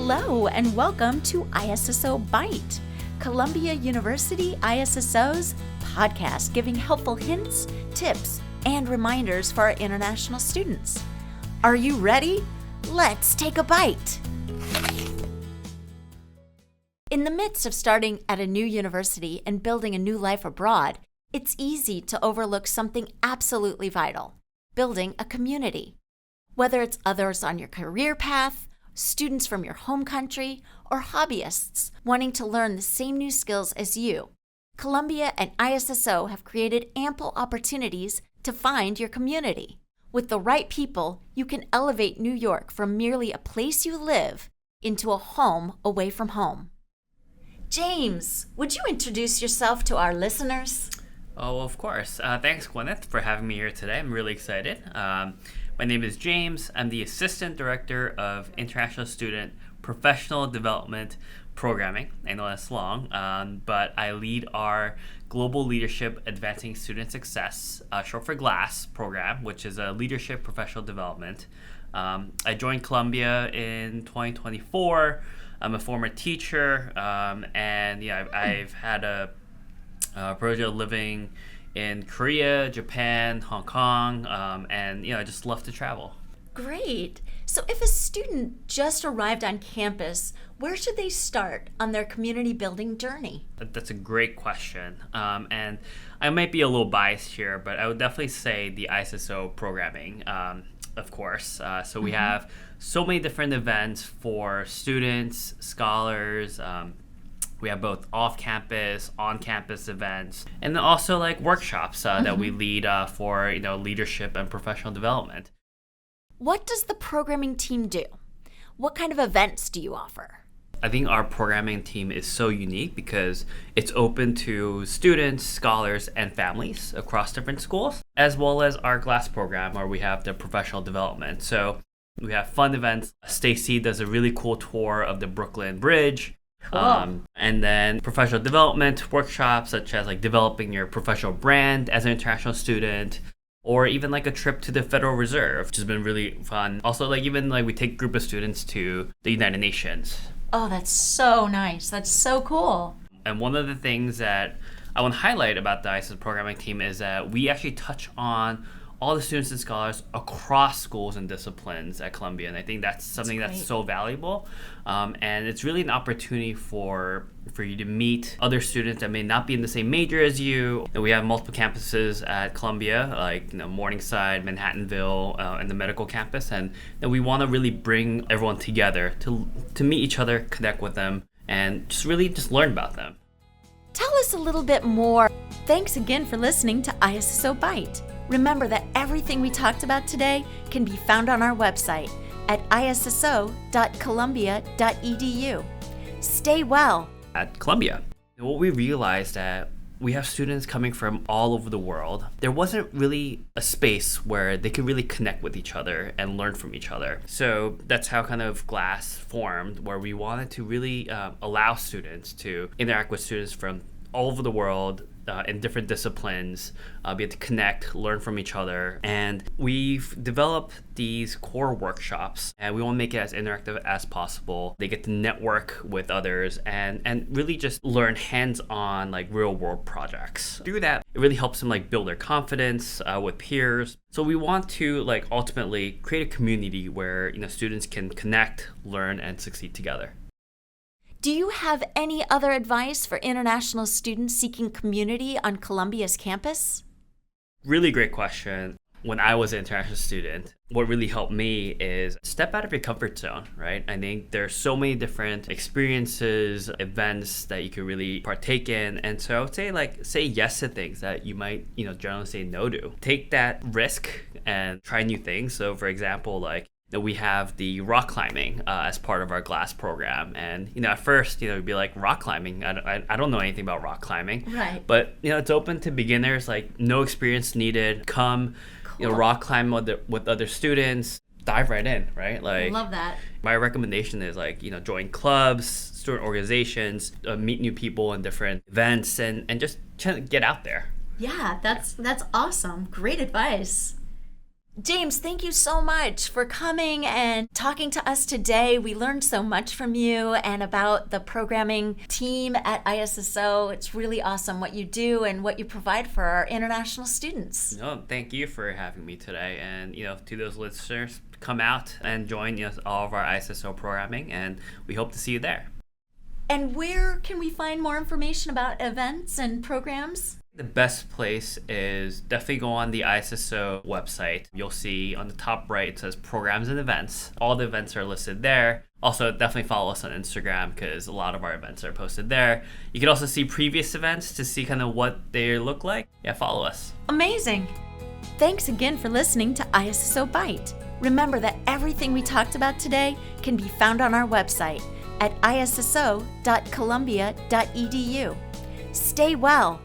Hello and welcome to ISSO Byte, Columbia University ISSO's podcast giving helpful hints, tips, and reminders for our international students. Are you ready? Let's take a bite. In the midst of starting at a new university and building a new life abroad, it's easy to overlook something absolutely vital: building a community. Whether it's others on your career path, students from your home country, or hobbyists wanting to learn the same new skills as you, Columbia and ISSO have created ample opportunities to find your community. With the right people, you can elevate New York from merely a place you live into a home away from home. James, would you introduce yourself to our listeners? Oh, of course. Thanks, Gwyneth, for having me here today. I'm really excited. My name is James. I'm the Assistant Director of International Student Professional Development Programming. I know that's long, but I lead our Global Leadership Advancing Student Success, short for GLASS program, which is a leadership professional development. I joined Columbia in 2024. I'm a former teacher, and I've had a privilege of living in Korea, Japan, Hong Kong, and I just love to travel. Great. So if a student just arrived on campus, where should they start on their community building journey? That's a great question. And I might be a little biased here, but I would definitely say the ISSO programming, of course. So we have so many different events for students, scholars. We have both off-campus, on-campus events, and then also like workshops that we lead for leadership and professional development. What does the programming team do? What kind of events do you offer? I think our programming team is so unique because it's open to students, scholars, and families across different schools, as well as our GLASS program where we have the professional development. So we have fun events. Stacy does a really cool tour of the Brooklyn Bridge. Cool. And then professional development workshops such as like developing your professional brand as an international student, or even like a trip to the Federal Reserve, which has been really fun. Also, even we take a group of students to the United Nations. Oh, that's so nice. That's so cool. And one of the things that I want to highlight about the ISSO programming team is that we actually touch on all the students and scholars across schools and disciplines at Columbia. And I think that's something that's so valuable. And it's really an opportunity for you to meet other students that may not be in the same major as you. And we have multiple campuses at Columbia, like Morningside, Manhattanville, and the medical campus. And we want to really bring everyone together to meet each other, connect with them, and just learn about them. Tell us a little bit more. Thanks again for listening to ISSO Byte. Remember that everything we talked about today can be found on our website at isso.columbia.edu. Stay well. At Columbia, what we realized that we have students coming from all over the world. There wasn't really a space where they could really connect with each other and learn from each other. So that's how kind of GLASS formed, where we wanted to really allow students to interact with students from all over the world, in different disciplines, be able to connect, learn from each other. And we've developed these core workshops, and we want to make it as interactive as possible. They get to network with others and really just learn hands-on real world projects. Through that, it really helps them build their confidence with peers. So we want to ultimately create a community where students can connect, learn, and succeed together. Do you have any other advice for international students seeking community on Columbia's campus? Really great question. When I was an international student, what really helped me is step out of your comfort zone, right? I think there's so many different experiences, events that you could really partake in. And so I would say say yes to things that you might, generally say no to. Take that risk and try new things. So for example, we have the rock climbing as part of our GLASS program. And, at first, it'd be rock climbing. I don't know anything about rock climbing. Right. But, it's open to beginners, no experience needed. Come, cool. Rock climb with other students. Dive right in, right? I love that. My recommendation is, join clubs, student organizations, meet new people in different events, and just get out there. Yeah, that's awesome. Great advice. James, thank you so much for coming and talking to us today. We learned so much from you and about the programming team at ISSO. It's really awesome what you do and what you provide for our international students. No, thank you for having me today. And, to those listeners, come out and join all of our ISSO programming, and we hope to see you there. And where can we find more information about events and programs? The best place is definitely go on the ISSO website. You'll see on the top right, it says programs and events. All the events are listed there. Also, definitely follow us on Instagram because a lot of our events are posted there. You can also see previous events to see kind of what they look like. Yeah, follow us. Amazing. Thanks again for listening to ISSO Byte. Remember that everything we talked about today can be found on our website at isso.columbia.edu. Stay well